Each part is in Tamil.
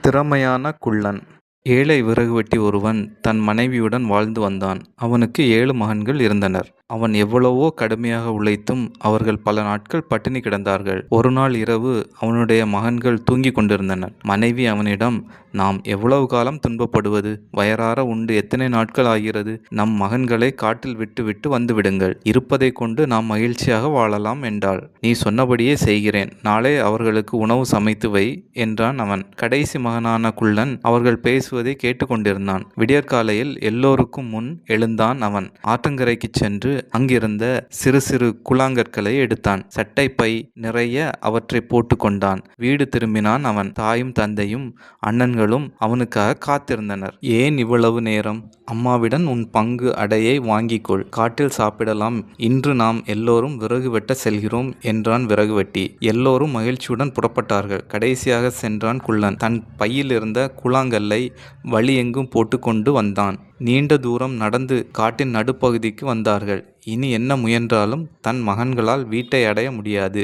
திறமையான குள்ளன். ஏழை விறகுவெட்டி ஒருவன் தன் மனைவியுடன் வாழ்ந்து வந்தான். அவனுக்கு 7 மகன்கள் இருந்தனர். அவன் எவ்வளவோ கடுமையாக உழைத்தும் அவர்கள் பல நாட்கள் பட்டினி கிடந்தார்கள். ஒரு நாள் இரவு அவனுடைய மகன்கள் தூங்கிக் கொண்டிருந்தனர். மனைவி அவனிடம், நாம் எவ்வளவு காலம் துன்பப்படுவது? வயறார உண்டு எத்தனை நாட்கள் ஆகிறது? நம் மகன்களை காட்டில் விட்டுவிட்டு வந்துவிடுங்கள். இருப்பதை கொண்டு நாம் மகிழ்ச்சியாக வாழலாம் என்றாள். நீ சொன்னபடியே செய்கிறேன். நாளை அவர்களுக்கு உணவு சமைத்து வை என்றான் அவன். கடைசி மகனான குள்ளன் அவர்கள் பேசுவதை கேட்டுக்கொண்டிருந்தான். விடியற்காலையில் எல்லோருக்கும் முன் எழுந்தான் அவன். ஆற்றங்கரைக்கு சென்று அங்கிருந்த சிறு சிறு கூழாங்கற்களை எடுத்தான். சட்டை பை நிறைய அவற்றை போட்டு கொண்டான். வீடு திரும்பினான் அவன். தாயும் தந்தையும் அண்ணன்களும் அவனுக்காக காத்திருந்தனர். ஏன் இவ்வளவு நேரம்? அம்மாவிடம் உன் பங்கு அடையை வாங்கிக்கொள். காட்டில் சாப்பிடலாம். இன்று நாம் எல்லோரும் விறகு வெட்ட செல்கிறோம் என்றான் விறகுவெட்டி. எல்லோரும் மகிழ்ச்சியுடன் புறப்பட்டார்கள். கடைசியாக சென்றான் குள்ளன். தன் பையில் இருந்த கூழாங்கல்லை வழியெங்கும் போட்டுக்கொண்டு வந்தான். நீண்ட தூரம் நடந்து காட்டின் நடுப்பகுதிக்கு வந்தார்கள். இனி என்ன முயன்றாலும் தன் மகன்களால் வீட்டை அடைய முடியாது.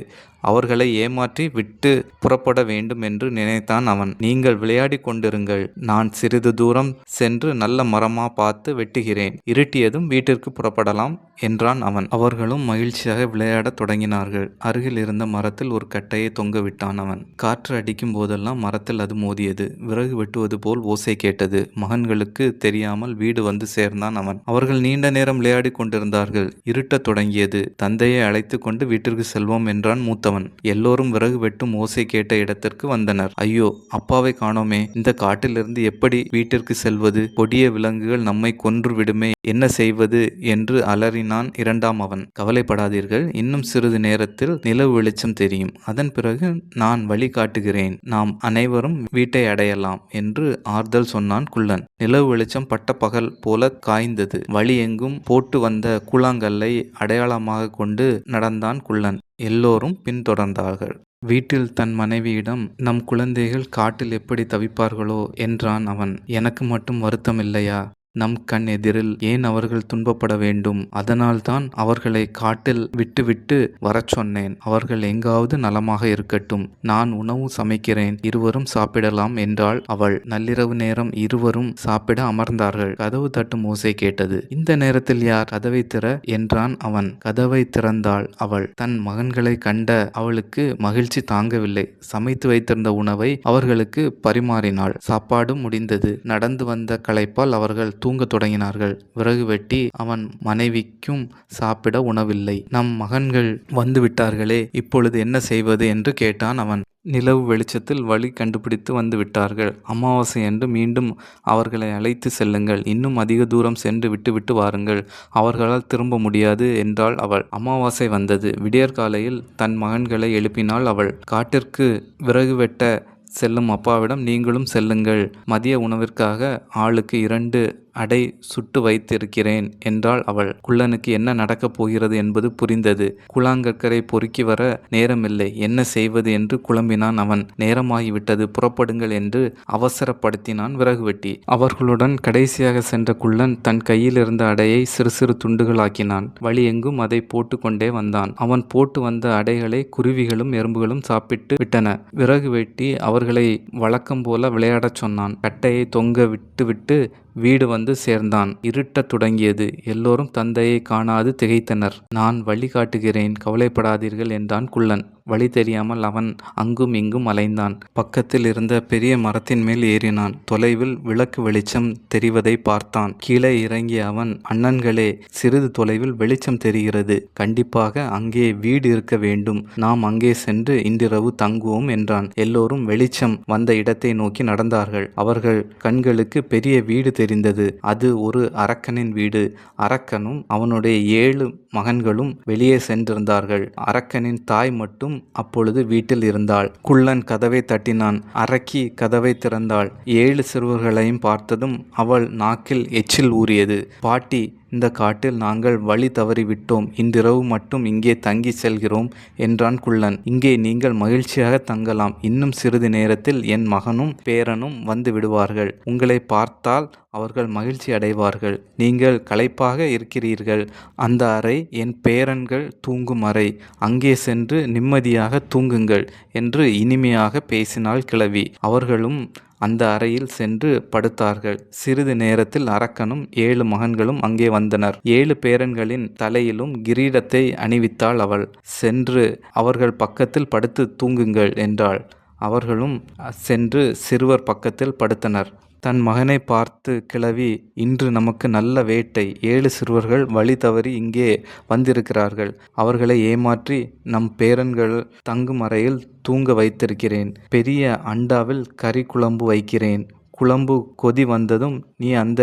அவர்களை ஏமாற்றி விட்டு புறப்பட வேண்டும் என்று நினைத்தான் அவன். நீங்கள் விளையாடி கொண்டிருங்கள். நான் சிறிது தூரம் சென்று நல்ல மரமா பார்த்து வெட்டுகிறேன். இருட்டியதும் வீட்டிற்கு புறப்படலாம் என்றான் அவன். அவர்களும் மகிழ்ச்சியாக விளையாடத் தொடங்கினார்கள். அருகில் இருந்த மரத்தில் ஒரு கட்டையை தொங்க விட்டான் அவன். காற்று அடிக்கும் போதெல்லாம் மரத்தில் அது மோதியது. விறகு வெட்டுவது போல் ஓசை கேட்டது. மகன்களுக்கு தெரியாமல் வீடு வந்து சேர்ந்தான் அவன். அவர்கள் நீண்ட நேரம் விளையாடி கொண்டிருந்தார்கள். இருட்டத் தொடங்கியது. தந்தையை அழைத்து கொண்டு வீட்டிற்கு செல்வோம் என்றான் மூத்தவன். எல்லோரும் விறகு வெட்டும் ஓசை கேட்ட இடத்திற்கு வந்தனர். ஐயோ, அப்பாவை காணோமே! இந்த காட்டிலிருந்து எப்படி வீட்டிற்கு செல்வது? கொடிய விலங்குகள் நம்மை கொன்று விடுமே, என்ன செய்வது என்று அலறினான் இரண்டாம் அவன். கவலைப்படாதீர்கள், இன்னும் சிறிது நேரத்தில் நிலவு வெளிச்சம் தெரியும். அதன் பிறகு நான் வழி காட்டுகிறேன். நாம் அனைவரும் வீட்டை அடையலாம் என்று ஆறுதல் சொன்னான் குள்ளன். நிலவு வெளிச்சம் பட்ட பகல் போல காய்ந்தது. வழி எங்கும் போட்டு வந்த கூழாங்கல்லை அடையாளமாக கொண்டு நடந்தான் குள்ளன். எல்லோரும் பின்தொடர்ந்தார்கள். வீட்டில் தன் மனைவியிடம், நம் குழந்தைகள் காட்டில் எப்படி தவிப்பார்களோ என்றான் அவன். எனக்கு மட்டும் வருத்தமில்லையா? நம் கண் எதிரில் ஏன் அவர்கள் துன்பப்பட வேண்டும்? அதனால்தான் அவர்களை காட்டில் விட்டுவிட்டு வரச் சொன்னேன். அவர்கள் எங்காவது நலமாக இருக்கட்டும். நான் உணவு சமைக்கிறேன், இருவரும் சாப்பிடலாம் என்றாள் அவள். நள்ளிரவு நேரம் இருவரும் சாப்பிட அமர்ந்தார்கள். கதவு தட்டும் ஓசை கேட்டது. இந்த நேரத்தில் யார்? கதவை திற என்றான் அவன். கதவை திறந்தாள் அவள். தன் மகன்களை கண்ட அவளுக்கு மகிழ்ச்சி தாங்கவில்லை. சமைத்து வைத்திருந்த உணவை அவர்களுக்கு பரிமாறினாள். சாப்பாடு முடிந்தது. நடந்து வந்த களைப்பால் அவர்கள் தூங்கத் தொடங்கினார்கள். விறகு வெட்டி அவன் மனைவிக்கும் சாப்பிட உணவில்லை. நம் மகன்கள் வந்து விட்டார்களே, இப்பொழுது என்ன செய்வது என்று கேட்டான் அவன். நிலவு வெளிச்சத்தில் வழி கண்டுபிடித்து வந்து விட்டார்கள். அமாவாசை என்று மீண்டும் அவர்களை அழைத்து செல்லுங்கள். இன்னும் அதிக தூரம் சென்று விட்டுவிட்டு வாருங்கள். அவர்களால் திரும்ப முடியாது என்றாள் அவள். அமாவாசை வந்தது. விடியற்காலையில் தன் மகன்களை எழுப்பினாள் அவள். காட்டிற்கு விறகு வெட்ட செல்லும் அப்பாவிடம், நீங்களும் செல்லுங்கள். மதிய உணவிற்காக ஆளுக்கு 2 அடை சுட்டு வைத்திருக்கிறேன் என்றாள் அவள். குள்ளனுக்கு என்ன நடக்கப் போகிறது என்பது புரிந்தது. கூழாங்கற்களை பொறுக்கி வர நேரமில்லை. என்ன செய்வது என்று குழம்பினான் அவன். நேரமாகிவிட்டது, புறப்படுங்கள் என்று அவசரப்படுத்தினான் விறகுவெட்டி. அவர்களுடன் கடைசியாக சென்ற குள்ளன் தன் கையில் இருந்த அடையை சிறு சிறு துண்டுகளாக்கினான். வழி எங்கும் அதை போட்டு கொண்டே வந்தான். அவன் போட்டு வந்த அடைகளை குருவிகளும் எறும்புகளும் சாப்பிட்டு விட்டன. விறகுவெட்டி அவர்களை வழக்கம் போல விளையாடச் சொன்னான். கட்டையை தொங்க விட்டுவிட்டு வீடு வந்து சேர்ந்தான். இருட்டத் தொடங்கியது. எல்லோரும் தந்தையை காணாது திகைத்தனர். நான் வழி காட்டுகிறேன், கவலைப்படாதீர்கள் என்றான் குள்ளன். வழி தெரியாமல் அவன் அங்கும் இங்கும் அலைந்தான். பக்கத்தில் இருந்த பெரிய மரத்தின் மேல் ஏறினான். தொலைவில் விளக்கு வெளிச்சம் தெரிவதை பார்த்தான். கீழே இறங்கிய அவன், அண்ணன்களே, சிறிது தொலைவில் வெளிச்சம் தெரிகிறது. கண்டிப்பாக அங்கே வீடு இருக்க வேண்டும். நாம் அங்கே சென்று இன்றிரவு தங்குவோம் என்றான். எல்லோரும் வெளிச்சம் வந்த இடத்தை நோக்கி நடந்தார்கள். அவர்கள் கண்களுக்கு பெரிய வீடு தெரிந்தது. அது ஒரு அரக்கனின் வீடு. அரக்கனும் அவனுடைய 7 மகன்களும் வெளியே சென்றிருந்தார்கள். அரக்கனின் தாய் மட்டும் அப்பொழுது வீட்டில் இருந்தாள். குள்ளன் கதவை தட்டினான். அரக்கி கதவை திறந்தாள். 7 சிறுவர்களையும் பார்த்ததும் அவள் நாக்கில் எச்சில் ஊறியது. பாட்டி, இந்த காட்டில் நாங்கள் வழி தவறிவிட்டோம். இன்றிரவு மட்டும் இங்கே தங்கி செல்கிறோம் என்றான் குள்ளன். இங்கே நீங்கள் மகிழ்ச்சியாக தங்கலாம். இன்னும் சிறிது நேரத்தில் என் மகனும் பேரனும் வந்து விடுவார்கள். உங்களை பார்த்தால் அவர்கள் மகிழ்ச்சி அடைவார்கள். நீங்கள் களைப்பாக இருக்கிறீர்கள். அந்த அறை என் பேரன்கள் தூங்கும் அறை. அங்கே சென்று நிம்மதியாக தூங்குங்கள் என்று இனிமையாக பேசினாள் கிழவி. அவர்களும் அந்த அறையில் சென்று படுத்தார்கள். சிறிது நேரத்தில் அரக்கனும் 7 மகன்களும் அங்கே வந்தனர். 7 பேரன்களின் தலையிலும் கிரீடத்தை அணிவித்தாள் அவள். சென்று அவர்கள் பக்கத்தில் படுத்து தூங்குங்கள் என்றாள். அவர்களும் சென்று சிறுவர் பக்கத்தில் படுத்தனர். தன் மகனை பார்த்து கிழவி, இன்று நமக்கு நல்ல வேட்டை. 7 சிறுவர்கள் வழி தவறி இங்கே வந்திருக்கிறார்கள். அவர்களை ஏமாற்றி நம் பேரன்கள் தங்கும் அறையில் தூங்க வைத்திருக்கிறேன். பெரிய அண்டாவில் கறி குழம்பு வைக்கிறேன். குழம்பு கொதி வந்ததும் நீ அந்த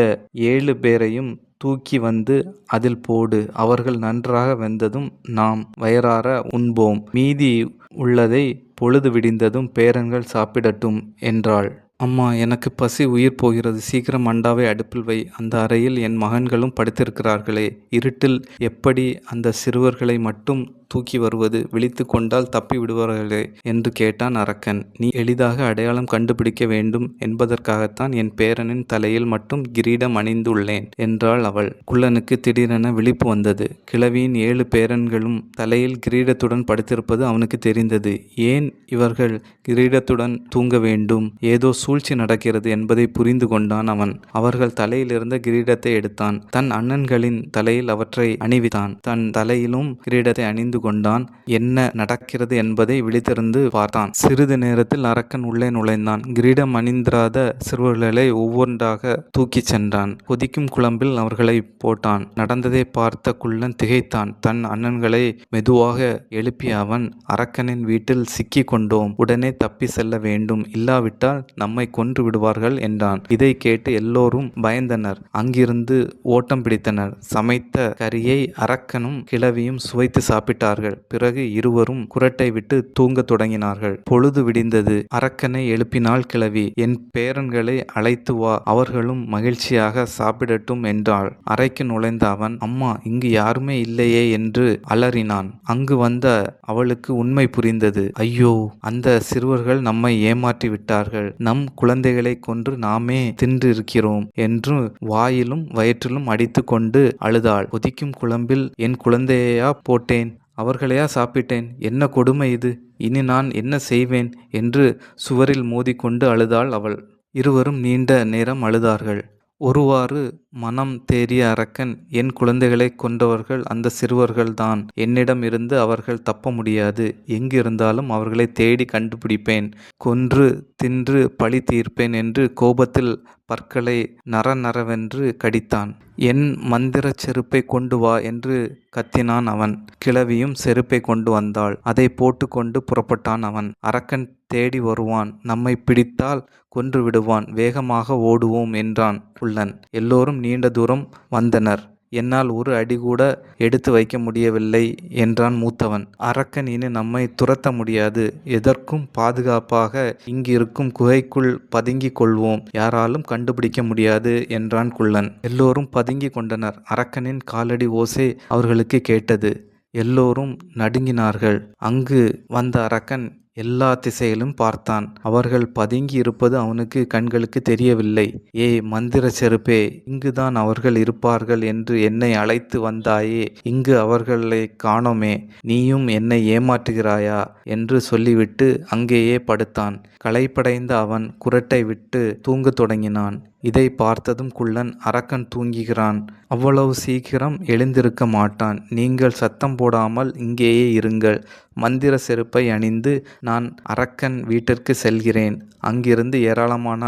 7 பேரையும் தூக்கி வந்து அதில் போடு. அவர்கள் நன்றாக வெந்ததும் நாம் வயிறார உண்போம். மீதி உள்ளதை பொழுது விடிந்ததும் பேரன்கள் சாப்பிடட்டும் என்றாள். அம்மா, எனக்கு பசி உயிர் போகிறது. சீக்கிரம் அண்டாவை அடுப்பில் வை. அந்த அறையில் என் மகன்களும் படுத்திருக்கிறார்களே. இருட்டில் எப்படி அந்த சிறுவர்களை மட்டும் தூக்கி வருவது? விழித்து கொண்டால் தப்பி விடுவார்களே என்று கேட்டான் அரக்கன். நீ எளிதாக அடையாளம் கண்டுபிடிக்க வேண்டும் என்பதற்காகத்தான் என் பேரனின் தலையில் மட்டும் கிரீடம் அணிந்துள்ளேன் என்றாள் அவள். குள்ளனுக்கு திடீரென விழிப்பு வந்தது. கிழவியின் 7 பேரன்களும் தலையில் கிரீடத்துடன் படுத்திருப்பது அவனுக்கு தெரிந்தது. ஏன் இவர்கள் கிரீடத்துடன் தூங்க வேண்டும்? ஏதோ சூழ்ச்சி நடக்கிறது என்பதை புரிந்து கொண்டான் அவன். அவர்கள் தலையில் இருந்த கிரீடத்தை எடுத்தான். தன் அண்ணன்களின் தலையில் அவற்றை அணிவித்தான். தன் தலையிலும் கிரீடத்தை அணிந்து கொண்டான். என்ன நடக்கிறது என்பதை விழித்திருந்து பார்த்தான். சிறிது நேரத்தில் அரக்கன் உள்ளே நுழைந்தான். கிரீடம் அணிந்திராத சிறுவர்களை ஒவ்வொன்றாக தூக்கிச் சென்றான். கொதிக்கும் குழம்பில் அவர்களை போட்டான். நடந்ததை பார்த்த குள்ளன் திகைத்தான். தன் அண்ணன்களை மெதுவாக எழுப்பிய அவன், அரக்கனின் வீட்டில் சிக்கி கொண்டோம். உடனே தப்பி செல்ல வேண்டும். இல்லாவிட்டால் நம்மை கொன்று விடுவார்கள் என்றான். இதை கேட்டு எல்லோரும் பயந்தனர். அங்கிருந்து ஓட்டம் பிடித்தனர். சமைத்த கரியை அரக்கனும் கிழவியும் சுவைத்து சாப்பிட்டார்கள். பிறகு இருவரும் குறட்டை விட்டு தூங்கத் தொடங்கினார்கள். பொழுது விடிந்தது. அரக்கனை எழுப்பினாள் கிழவி. என் பேரன்களை அழைத்து வா, அவர்களும் மகிழ்ச்சியாக சாப்பிடட்டும் என்றாள். அறைக்கு நுழைந்த அவன், அம்மா, இங்கு யாருமே இல்லையே என்று அலறினான். அங்கு வந்த அவளுக்கு உண்மை புரிந்தது. ஐயோ, அந்த சிறுவர்கள் நம்மை ஏமாற்றி விட்டார்கள். நம் குழந்தைகளை கொன்று நாமே தின்று இருக்கிறோம் என்று வாயிலும் வயிற்றிலும் அடித்து கொண்டு அழுதாள். கொதிக்கும் குழம்பில் என் குழந்தையா போட்டேன், அவர்களையா சாப்பிட்டேன்? என்ன கொடுமை இது! இனி நான் என்ன செய்வேன் என்று சுவரில் மோதிக்கொண்டு அழுதாள் அவள். இருவரும் நீண்ட நேரம் அழுதார்கள். ஒருவாறு மனம் தேறிய அரக்கன், என் குழந்தைகளை கொன்றவர்கள் அந்த சிறுவர்கள்தான். என்னிடம் இருந்து அவர்கள் தப்ப முடியாது. எங்கிருந்தாலும் அவர்களை தேடி கண்டுபிடிப்பேன். கொன்று தின்று பழி தீர்ப்பேன் என்று கோபத்தில் பற்களை நரநரவென்று கடித்தான். என் மந்திர செருப்பை கொண்டு வா என்று கத்தினான் அவன். கிழவியும் செருப்பை கொண்டு வந்தாள். அதை போட்டுக்கொண்டு புறப்பட்டான் அவன். அரக்கன் தேடி வருவான். நம்மை பிடித்தால் கொன்று விடுவான். வேகமாக ஓடுவோம் என்றான் குள்ளன். எல்லோரும் நீண்ட தூரம் வந்தனர். என்னால் ஒரு அடி கூட எடுத்து வைக்க முடியவில்லை என்றான் மூத்தவன். அரக்கன் இனி நம்மை துரத்த முடியாது. எதற்கும் பாதுகாப்பாக இங்கிருக்கும் குகைக்குள் பதுங்கிக் கொள்வோம். யாராலும் கண்டுபிடிக்க முடியாது என்றான் குள்ளன். எல்லோரும் பதுங்கி கொண்டனர். அரக்கனின் காலடி ஓசை அவர்களுக்கு கேட்டது. எல்லோரும் நடுங்கினார்கள். அங்கு வந்த அரக்கன் எல்லா திசையிலும் பார்த்தான். அவர்கள் பதுங்கி இருப்பது அவனுக்கு கண்களுக்கு தெரியவில்லை. ஏ மந்திர செருப்பே, இங்குதான் அவர்கள் இருப்பார்கள் என்று என்னை அழைத்து வந்தாயே. இங்கு அவர்களை காணோமே. நீயும் என்னை ஏமாற்றுகிறாயா என்று சொல்லிவிட்டு அங்கேயே படுத்தான். களைப்படைந்த அவன் குறட்டை விட்டு தூங்கத் தொடங்கினான். இதை பார்த்ததும் குள்ளன், அரக்கன் தூங்குகிறான். அவ்வளவு சீக்கிரம் எழுந்திருக்க மாட்டான். நீங்கள் சத்தம் போடாமல் இங்கேயே இருங்கள். மந்திர செருப்பை அணிந்து நான் அரக்கன் வீட்டிற்கு செல்கிறேன். அங்கிருந்து ஏராளமான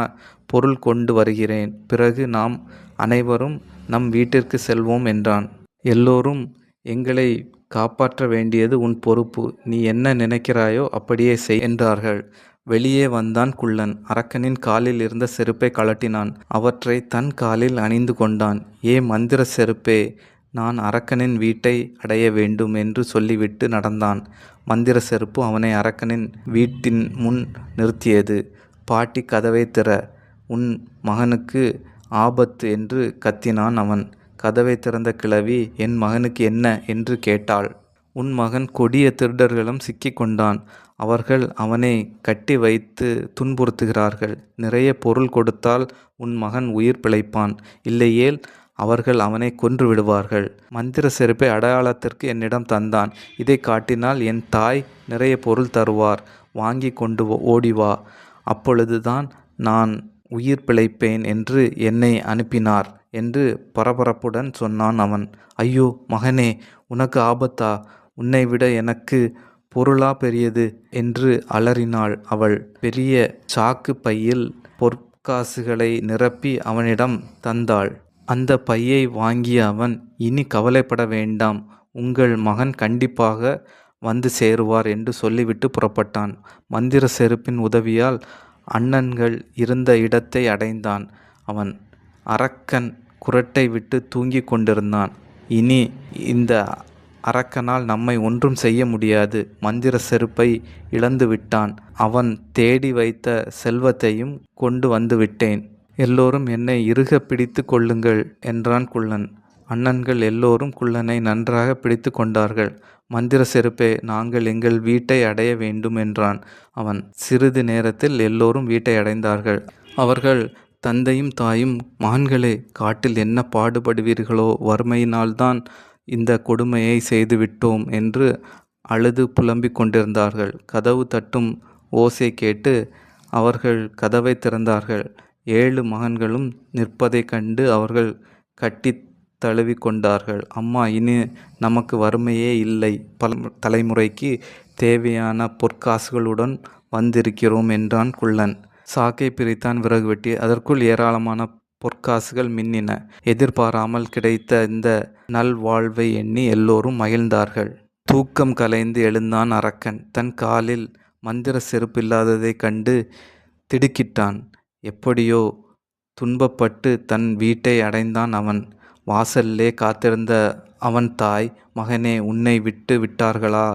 பொருள் கொண்டு வருகிறேன். பிறகு நாம் அனைவரும் நம் வீட்டிற்கு செல்வோம் என்றான். எல்லோரும், எங்களை காப்பாற்ற வேண்டியது உன் பொறுப்பு. நீ என்ன நினைக்கிறாயோ அப்படியே செய் என்றார்கள். வெளியே வந்தான் குள்ளன். அரக்கனின் காலில் இருந்த செருப்பை கழட்டினான். அவற்றை தன் காலில் அணிந்து கொண்டான். ஏ மந்திர செருப்பே, நான் அரக்கனின் வீட்டை அடைய வேண்டும் என்று சொல்லிவிட்டு நடந்தான். மந்திர செருப்பு அவனை அரக்கனின் வீட்டின் முன் நிறுத்தியது. பாட்டி, கதவை திற, உன் மகனுக்கு ஆபத்து என்று கத்தினான் அவன். கதவை திறந்த கிழவி, என் மகனுக்கு என்ன என்று கேட்டாள். உன் மகன் கொடிய திருடர்களிடம் சிக்கிக் கொண்டான். அவர்கள் அவனை கட்டி வைத்து துன்புறுத்துகிறார்கள். நிறைய பொருள் கொடுத்தால் உன் மகன் உயிர் பிழைப்பான். இல்லையேல் அவர்கள் அவனை கொன்று விடுவார்கள். மந்திர செருப்பை அடையாளத்திற்கு என்னிடம் தந்தான். இதை காட்டினால் என் தாய் நிறைய பொருள் தருவார். வாங்கி கொண்டு ஓடிவா. அப்பொழுதுதான் நான் உயிர் பிழைப்பேன் என்று என்னை அனுப்பினார் என்று பரபரப்புடன் சொன்னான் அவன். ஐயோ மகனே, உனக்கு ஆபத்தா? உன்னை விட எனக்கு பொருளா பெரியது என்று அலறினாள் அவள். பெரிய சாக்கு பையில் பொற்காசுகளை நிரப்பி அவனிடம் தந்தாள். அந்த பையை வாங்கிய அவன், இனி கவலைப்பட வேண்டாம், உங்கள் மகன் கண்டிப்பாக வந்து சேருவார் என்று சொல்லிவிட்டு புறப்பட்டான். மந்திர செருப்பின் உதவியால் அண்ணன்கள் இருந்த இடத்தை அடைந்தான் அவன். அரக்கன் குறட்டை விட்டு தூங்கிக் கொண்டிருந்தான். இனி இந்த அரக்கனால் நம்மை ஒன்றும் செய்ய முடியாது. மந்திர செருப்பை இழந்து விட்டான். அவன் தேடி வைத்த செல்வத்தையும் கொண்டு வந்து விட்டேன். எல்லோரும் என்னை இறுக பிடித்து கொள்ளுங்கள் என்றான் குள்ளன். அண்ணன்கள் எல்லோரும் குள்ளனை நன்றாக பிடித்து கொண்டார்கள். மந்திர செருப்பே, நாங்கள் எங்கள் வீட்டை அடைய வேண்டும் என்றான் அவன். சிறிது நேரத்தில் எல்லோரும் வீட்டை அடைந்தார்கள். அவர்கள் தந்தையும் தாயும், மகன்களே, காட்டில் என்ன பாடுபடுவீர்களோ, வறுமையினால்தான் இந்த கொடுமையை செய்துவிட்டோம் என்று அழுது புலம்பிக் கொண்டிருந்தார்கள். கதவு தட்டும் ஓசை கேட்டு அவர்கள் கதவை திறந்தார்கள். 7 மகன்களும் நிற்பதைக் கண்டு அவர்கள் கட்டி தழுவி கொண்டார்கள். அம்மா, இனி நமக்கு வறுமையே இல்லை. பல தலைமுறைக்கு தேவையான பொற்காசுகளுடன் வந்திருக்கிறோம் என்றான் குள்ளன். சாக்கை பிரித்தான் விறகு வெட்டி. அதற்குள் ஏராளமான பொற்காசுகள் மின்னின. எதிர்பாராமல் கிடைத்த இந்த நல்வாழ்வை எண்ணி எல்லோரும் மகிழ்ந்தார்கள். தூக்கம் கலைந்து எழுந்தான் அரக்கன். தன் காலில் மந்திர செருப்பில்லாததைக் கண்டு திடுக்கிட்டான். எப்படியோ துன்பப்பட்டு தன் வீட்டை அடைந்தான் அவன். வாசல்லே காத்திருந்த அவன் தாய், மகனே, உன்னை விட்டு விட்டார்களா?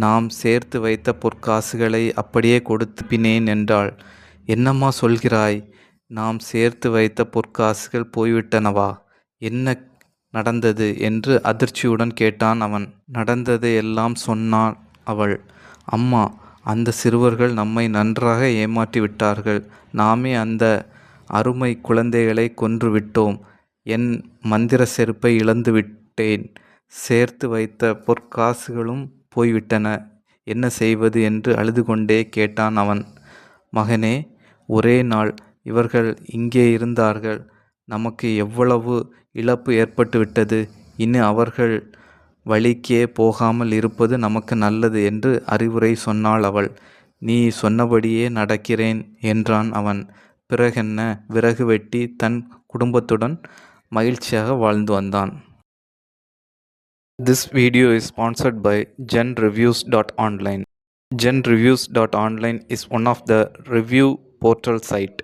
நாம் சேர்த்து வைத்த பொற்காசுகளை அப்படியே கொடுத்துப்பினேன் என்றாள். என்னம்மா சொல்கிறாய்? நாம் சேர்த்து வைத்த பொற்காசுகள் போய்விட்டனவா? என்ன நடந்தது என்று அதிர்ச்சியுடன் கேட்டான் அவன். நடந்ததை எல்லாம் சொன்னாள் அவள். அம்மா, அந்த சிறுவர்கள் நம்மை நன்றாக ஏமாற்றி விட்டார்கள். நாமே அந்த அருமை குழந்தைகளை கொன்று விட்டோம். என் மந்திர செருப்பை இழந்து விட்டேன். சேர்த்து வைத்த பொற்காசுகளும் போய்விட்டன. என்ன செய்வது என்று அழுது கொண்டே கேட்டான் அவன். மகனே, ஒரே நாள் இவர்கள் இங்கே இருந்தார்கள். நமக்கு எவ்வளவு இழப்பு ஏற்பட்டு விட்டது. இனி அவர்கள் வழிக்கே போகாமல் இருப்பது நமக்கு நல்லது என்று அறிவுரை சொன்னாள் அவள். நீ சொன்னபடியே நடக்கிறேன் என்றான் அவன். பிறகென்ன, விறகு வெட்டி தன் குடும்பத்துடன் மகிழ்ச்சியாக வாழ்ந்து வந்தான். This video is sponsored by genreviews.online. Genreviews.online is one of the review portal site.